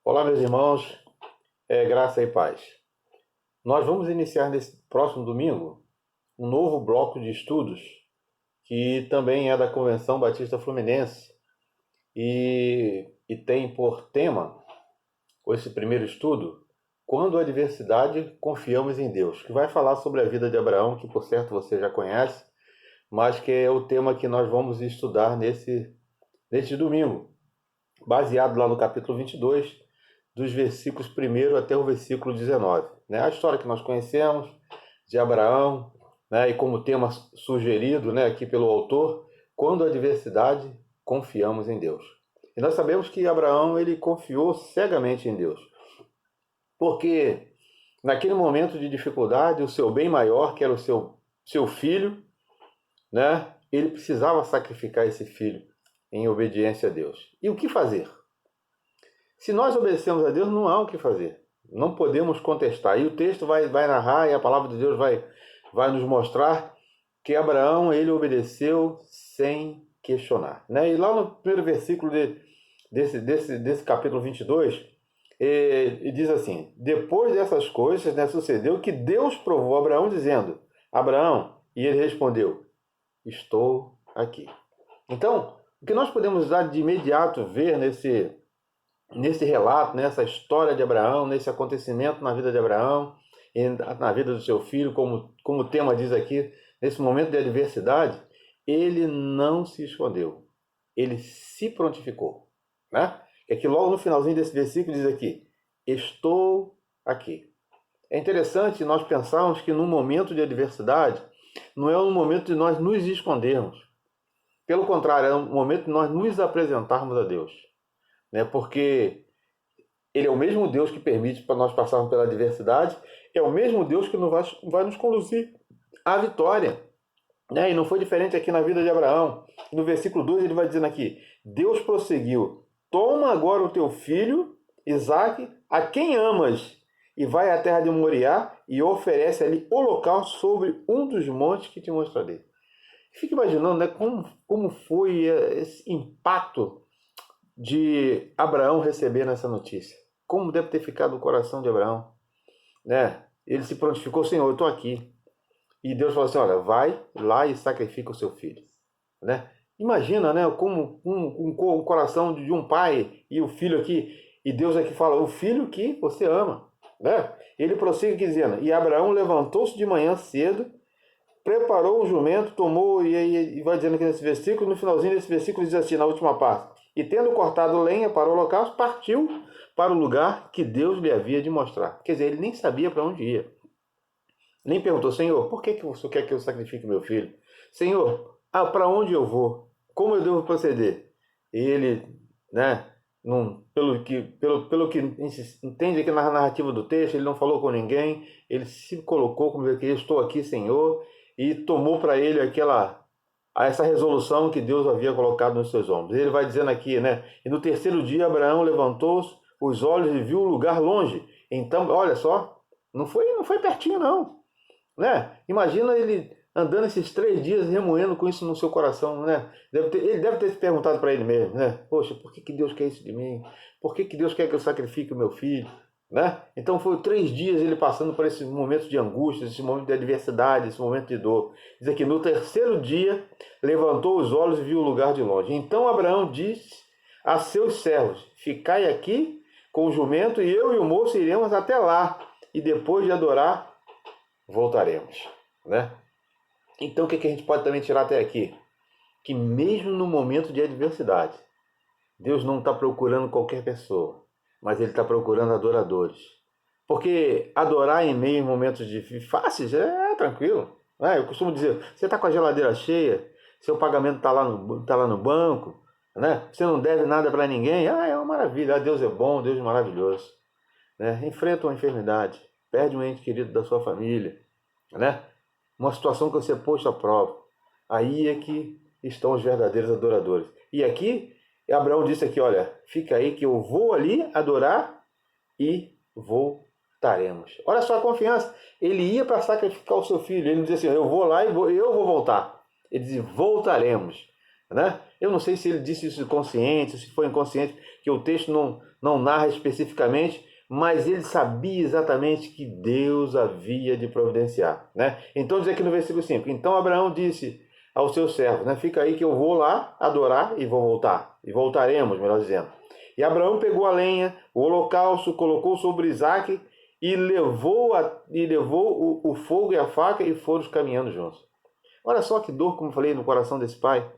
Olá, meus irmãos, graça e paz. Nós vamos iniciar nesse próximo domingo um novo bloco de estudos que também é da Convenção Batista Fluminense e tem por tema esse primeiro estudo, Quando a adversidade, confiamos em Deus, que vai falar sobre a vida de Abraão, que por certo você já conhece, mas que é o tema que nós vamos estudar neste domingo, baseado lá no capítulo 22, dos versículos 1 até o versículo 19. Né? A história que nós conhecemos de Abraão, né? E como tema sugerido, né, aqui pelo autor, quando a adversidade, confiamos em Deus. E nós sabemos que Abraão ele confiou cegamente em Deus, porque naquele momento de dificuldade, o seu bem maior, que era o seu filho, né, ele precisava sacrificar esse filho em obediência a Deus. E o que fazer? Se nós obedecemos a Deus, não há o que fazer. Não podemos contestar. E o texto vai narrar, e a palavra de Deus vai nos mostrar que Abraão, ele obedeceu sem questionar. Né? E lá no primeiro versículo desse capítulo 22, ele diz assim: depois dessas coisas, né, sucedeu que Deus provou Abraão dizendo: Abraão, e ele respondeu: estou aqui. Então, o que nós podemos dar de imediato ver nesse relato, nessa história de Abraão, nesse acontecimento na vida de Abraão, e na vida do seu filho, como o tema diz aqui, nesse momento de adversidade, ele não se escondeu, ele se prontificou. Né? É que logo no finalzinho desse versículo diz aqui: estou aqui. É interessante nós pensarmos que no momento de adversidade, não é um momento de nós nos escondermos. Pelo contrário, é um momento de nós nos apresentarmos a Deus. Né? Porque ele é o mesmo Deus que permite para nós passarmos pela adversidade, é o mesmo Deus que vai nos conduzir à vitória. Né? E não foi diferente aqui na vida de Abraão. No versículo 2 ele vai dizendo aqui: Deus prosseguiu: toma agora o teu filho, Isaque, a quem amas, e vai à terra de Moriá e oferece ali holocausto sobre um dos montes que te mostrarei. Fica imaginando, né, como foi esse impacto de Abraão recebendo essa notícia. Como deve ter ficado o coração de Abraão. Né? Ele se prontificou: Senhor, eu estou aqui. E Deus falou assim: olha, vai lá e sacrifica o seu filho. Né? Imagina, né, como o coração de um pai e o filho aqui, e Deus aqui fala: o filho que você ama. Né? Ele prossegue dizendo: e Abraão levantou-se de manhã cedo, preparou o jumento, tomou, e vai dizendo aqui nesse versículo, no finalzinho desse versículo diz assim, na última parte: e tendo cortado lenha para o holocausto, partiu para o lugar que Deus lhe havia de mostrar. Quer dizer, ele nem sabia para onde ia. Nem perguntou: Senhor, por que você quer que eu sacrifique meu filho? Senhor, para onde eu vou? Como eu devo proceder? Ele, né, pelo que entende aqui na narrativa do texto, ele não falou com ninguém, ele se colocou como que: estou aqui, Senhor, e tomou para ele essa resolução que Deus havia colocado nos seus ombros. Ele vai dizendo aqui, né? E no terceiro dia Abraão levantou os olhos e viu o lugar longe. Então, olha só, não foi pertinho não, né? Imagina ele andando esses 3 dias remoendo com isso no seu coração, né? Ele deve ter se perguntado para ele mesmo, né? Poxa, por que Deus quer isso de mim? Por que Deus quer que eu sacrifique o meu filho? Né? Então foi 3 dias ele passando por esse momento de angústia, esse momento de adversidade, esse momento de dor. Diz aqui: no terceiro dia levantou os olhos e viu o lugar de longe. Então Abraão disse a seus servos: ficai aqui com o jumento, e eu e o moço iremos até lá, e depois de adorar voltaremos. Né? Então o que a gente pode também tirar até aqui? Que mesmo no momento de adversidade, Deus não está procurando qualquer pessoa, mas ele está procurando adoradores. Porque adorar em meio a momentos fáceis é tranquilo. Né? Eu costumo dizer: você está com a geladeira cheia, seu pagamento está lá no banco, né? Você não deve nada para ninguém, é uma maravilha, Deus é bom, Deus é maravilhoso. Né? Enfrenta uma enfermidade, perde um ente querido da sua família, né? Uma situação que você é posto à prova. Aí é que estão os verdadeiros adoradores. E aqui, Abraão disse aqui: olha, fica aí que eu vou ali adorar e voltaremos. Olha só a confiança. Ele ia para sacrificar o seu filho. Ele não dizia assim: eu vou lá e eu vou voltar. Ele dizia: voltaremos. Né? Eu não sei se ele disse isso consciente, se foi inconsciente, que o texto não narra especificamente, mas ele sabia exatamente que Deus havia de providenciar, né? Então diz aqui no versículo 5, então Abraão disse aos seus servos, né? Fica aí que eu vou lá adorar e vou voltar, e voltaremos, melhor dizendo. E Abraão pegou a lenha, o holocausto, colocou sobre Isaque e levou o fogo e a faca e foram caminhando juntos. Olha só que dor, como eu falei, no coração desse pai.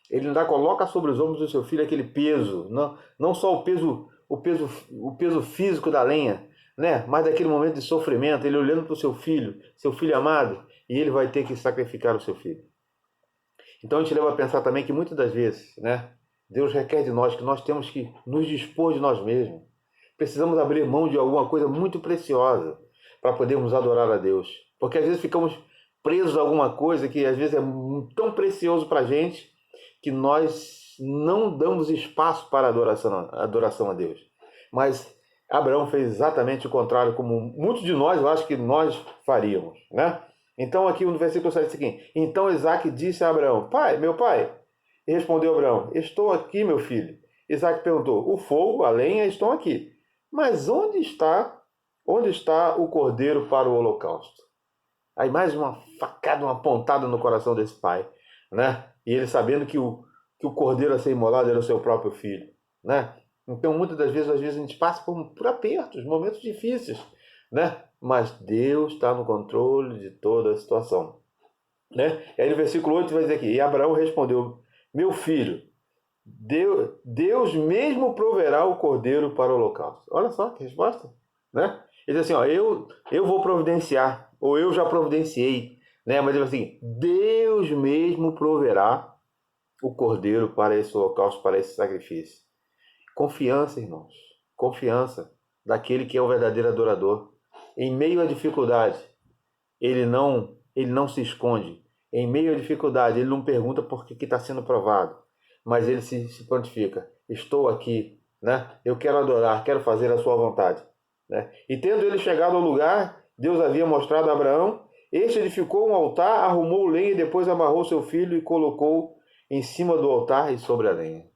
Ele ainda coloca sobre os ombros do seu filho aquele peso, não só o peso físico da lenha, né? Mas daquele momento de sofrimento, ele olhando para o seu filho amado, e ele vai ter que sacrificar o seu filho. Então a gente leva a pensar também que muitas das vezes, né, Deus requer de nós que nós temos que nos dispor de nós mesmos. Precisamos abrir mão de alguma coisa muito preciosa para podermos adorar a Deus. Porque às vezes ficamos presos a alguma coisa que às vezes é tão precioso para a gente que nós não damos espaço para a adoração a Deus. Mas Abraão fez exatamente o contrário, como muitos de nós, eu acho que nós faríamos, né? Então aqui no versículo 7 é o seguinte, então Isaque disse a Abraão, meu pai, e respondeu Abraão, estou aqui, meu filho. Isaque perguntou, o fogo, a lenha estão aqui, mas onde está o cordeiro para o holocausto? Aí mais uma facada, uma pontada no coração desse pai, né? E ele sabendo que o cordeiro a ser imolado era o seu próprio filho, né? Então muitas das vezes, a gente passa por apertos, momentos difíceis, né? Mas Deus está no controle de toda a situação, né? E aí no versículo 8 vai dizer aqui, e Abraão respondeu, meu filho, Deus mesmo proverá o cordeiro para o holocausto. Olha só que resposta, né? Ele diz assim, ó, eu vou providenciar, ou eu já providenciei, né? Mas ele diz assim, Deus mesmo proverá o cordeiro para esse holocausto, para esse sacrifício. Confiança, irmãos, confiança daquele que é o verdadeiro adorador. Em meio à dificuldade, ele não se esconde. Em meio à dificuldade, ele não pergunta por que está sendo provado, mas ele se prontifica. Estou aqui, né? Eu quero adorar, quero fazer a sua vontade, né? E tendo ele chegado ao lugar, Deus havia mostrado a Abraão, este edificou um altar, arrumou lenha e depois amarrou seu filho e colocou em cima do altar e sobre a lenha.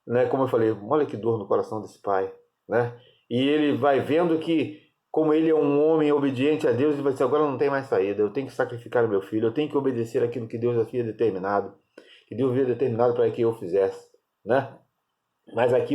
Né? Como eu falei, olha que dor no coração desse pai, né? E ele vai vendo que, como ele é um homem obediente a Deus, ele vai dizer, agora não tem mais saída, eu tenho que sacrificar o meu filho, eu tenho que obedecer aquilo que Deus havia determinado, que Deus havia determinado para que eu fizesse, né? Mas aqui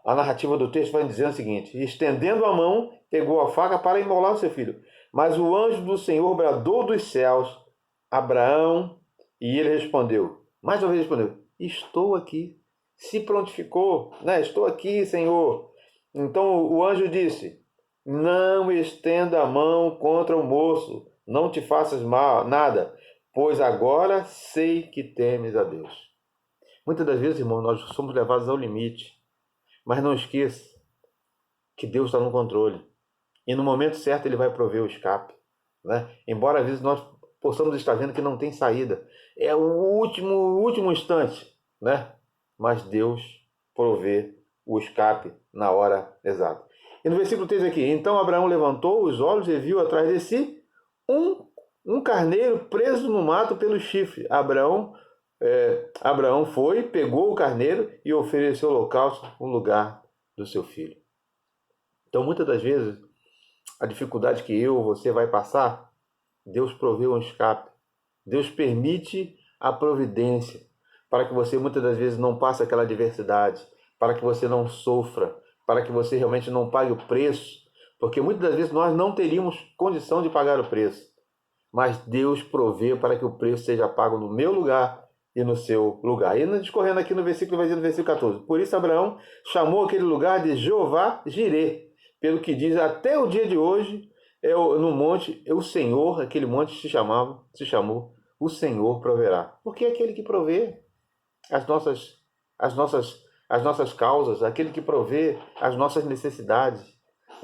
a narrativa do texto vai dizendo o seguinte, estendendo a mão, pegou a faca para imolar o seu filho, mas o anjo do Senhor bradou dos céus, Abraão, e ele respondeu, mais uma vez respondeu, estou aqui. Se prontificou, né? Estou aqui, Senhor. Então o anjo disse, não estenda a mão contra o moço, não te faças mal, nada, pois agora sei que temes a Deus. Muitas das vezes, irmão, nós somos levados ao limite, mas não esqueça que Deus está no controle. E no momento certo ele vai prover o escape, né? Embora às vezes nós possamos estar vendo que não tem saída. É o último instante, né? Mas Deus provê o escape na hora exata. E no versículo 3 aqui, então Abraão levantou os olhos e viu atrás de si um carneiro preso no mato pelo chifre. Abraão foi, pegou o carneiro e ofereceu o holocausto no lugar do seu filho. Então muitas das vezes, a dificuldade que você vai passar, Deus provê um escape. Deus permite a providência para que você muitas das vezes não passe aquela adversidade, para que você não sofra, para que você realmente não pague o preço, porque muitas das vezes nós não teríamos condição de pagar o preço, mas Deus provê para que o preço seja pago no meu lugar e no seu lugar. E discorrendo aqui no versículo, vai dizer no versículo 14, por isso Abraão chamou aquele lugar de Jeová Jirê, pelo que diz, até o dia de hoje, no monte, o Senhor, aquele monte se chamou, o Senhor proverá. Porque é aquele que provê as nossas causas, aquele que provê as nossas necessidades,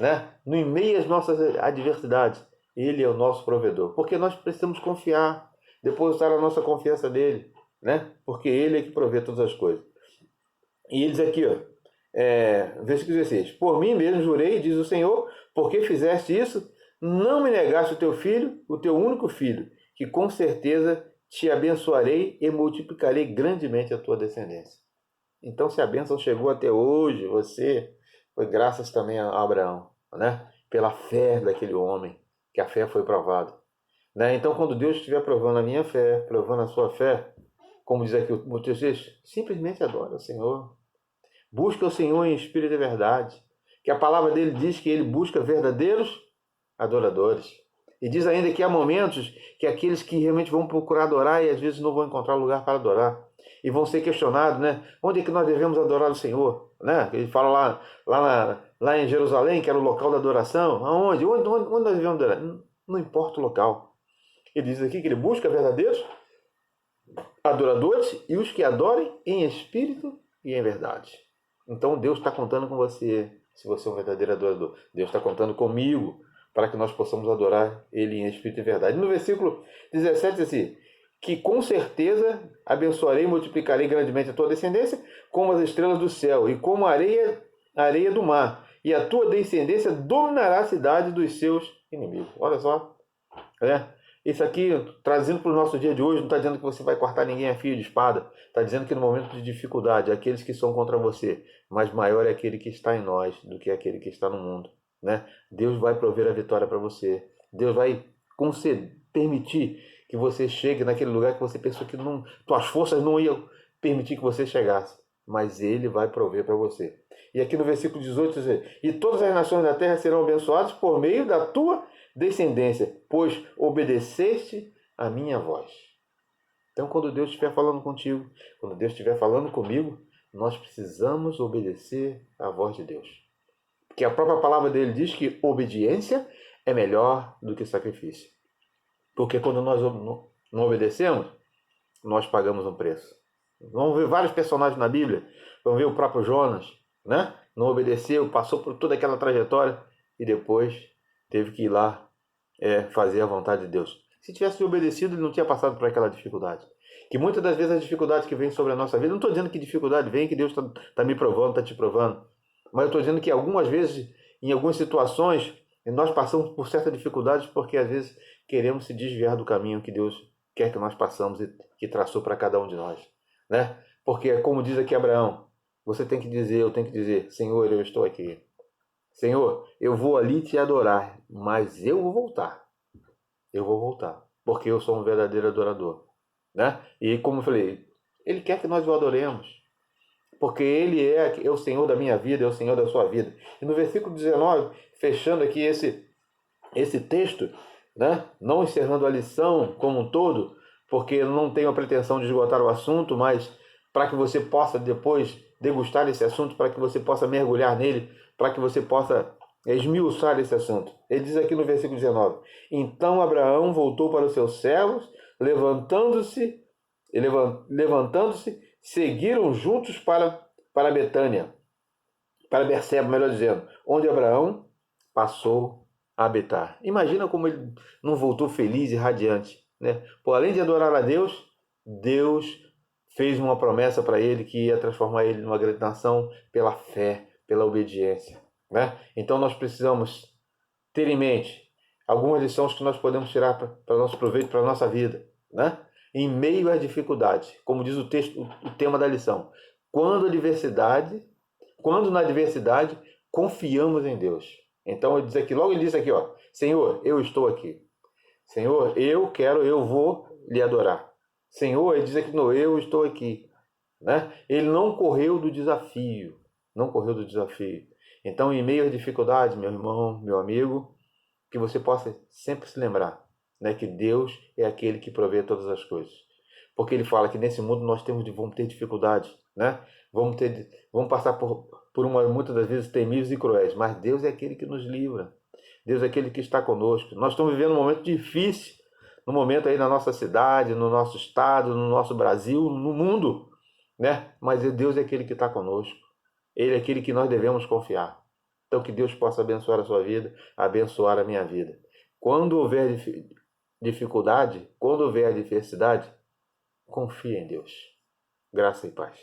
né? No meio às nossas adversidades, ele é o nosso provedor. Porque nós precisamos confiar, depositar a nossa confiança nele, né? Porque ele é que provê todas as coisas. E ele diz aqui, ó, versículo 16, por mim mesmo jurei, diz o Senhor, porque fizeste isso, não me negaste o teu filho, o teu único filho, que com certeza te abençoarei e multiplicarei grandemente a tua descendência. Então, se a bênção chegou até hoje, foi graças também a Abraão, né? Pela fé daquele homem, que a fé foi provada. Né? Então, quando Deus estiver provando a minha fé, provando a sua fé, como diz aqui o texto, simplesmente adora o Senhor. Busca o Senhor em espírito e verdade. Que a palavra dele diz que ele busca verdadeiros adoradores. E diz ainda que há momentos que aqueles que realmente vão procurar adorar e às vezes não vão encontrar lugar para adorar. E vão ser questionados, né? Onde é que nós devemos adorar o Senhor? Né? Ele fala lá em Jerusalém, que era o local da adoração. Aonde? Onde nós devemos adorar? Não importa o local. Ele diz aqui que ele busca verdadeiros adoradores e os que adorem em espírito e em verdade. Então Deus está contando com você, se você é um verdadeiro adorador. Deus está contando comigo para que nós possamos adorar Ele em espírito e verdade. No versículo 17 diz assim, que com certeza abençoarei e multiplicarei grandemente a tua descendência, como as estrelas do céu e como a areia do mar. E a tua descendência dominará a cidade dos seus inimigos. Olha só, né? Isso aqui, trazendo para o nosso dia de hoje, não está dizendo que você vai cortar ninguém a fio de espada. Está dizendo que no momento de dificuldade, aqueles que são contra você, mas maior é aquele que está em nós do que aquele que está no mundo. Né? Deus vai prover a vitória para você. Deus vai permitir que você chegue naquele lugar que você pensou que tuas forças não iam permitir que você chegasse. Mas Ele vai prover para você. E aqui no versículo 18 diz, e todas as nações da terra serão abençoadas por meio da tua descendência, pois obedeceste a minha voz. Então, quando Deus estiver falando contigo, quando Deus estiver falando comigo, nós precisamos obedecer à voz de Deus. Porque a própria palavra dele diz que obediência é melhor do que sacrifício. Porque quando nós não obedecemos, nós pagamos um preço. Vamos ver vários personagens na Bíblia. Vamos ver o próprio Jonas, né? Não obedeceu, passou por toda aquela trajetória e depois teve que ir lá fazer a vontade de Deus. Se tivesse obedecido, ele não tinha passado por aquela dificuldade. Que muitas das vezes as dificuldades que vêm sobre a nossa vida, não estou dizendo que dificuldade vem, que Deus está me provando, está te provando. Mas eu estou dizendo que algumas vezes, em algumas situações, nós passamos por certas dificuldades porque às vezes queremos se desviar do caminho que Deus quer que nós passamos e que traçou para cada um de nós. Né? Porque, como diz aqui Abraão, você tem que dizer, eu tenho que dizer, Senhor, eu estou aqui. Senhor, eu vou ali te adorar, mas eu vou voltar. Eu vou voltar, porque eu sou um verdadeiro adorador. Né? E como eu falei, Ele quer que nós o adoremos, porque Ele é o Senhor da minha vida, é o Senhor da sua vida. E no versículo 19, fechando aqui esse texto, né? Não encerrando a lição como um todo, porque eu não tenho a pretensão de esgotar o assunto, mas para que você possa depois degustar esse assunto, para que você possa mergulhar nele, para que você possa esmiuçar esse assunto. Ele diz aqui no versículo 19, então Abraão voltou para os seus servos, levantando-se, seguiram juntos para Betânia, para Berseba, melhor dizendo, onde Abraão passou a habitar. Imagina como ele não voltou feliz e radiante. Né? Por além de adorar a Deus, Deus fez uma promessa para ele que ia transformar ele numa grande nação pela fé, pela obediência. Né? Então nós precisamos ter em mente algumas lições que nós podemos tirar para o nosso proveito, para a nossa vida. Né? Em meio à dificuldade, como diz o texto, o tema da lição, quando na adversidade confiamos em Deus. Então ele diz aqui, ó, Senhor, eu estou aqui. Senhor, eu vou lhe adorar. Senhor, ele diz aqui, não, eu estou aqui. Né? Ele não correu do desafio. Então, em meio à dificuldade, meu irmão, meu amigo, que você possa sempre se lembrar, né, que Deus é aquele que provê todas as coisas. Porque ele fala que nesse mundo vamos ter dificuldades, né? Vamos passar por muitas das vezes temíveis e cruéis, mas Deus é aquele que nos livra. Deus é aquele que está conosco. Nós estamos vivendo um momento difícil, no momento aí na nossa cidade, no nosso estado, no nosso Brasil, no mundo, né? Mas Deus é aquele que está conosco. Ele é aquele que nós devemos confiar. Então que Deus possa abençoar a sua vida, abençoar a minha vida. Quando houver dificuldade, quando houver adversidade, confie em Deus. Graça e paz.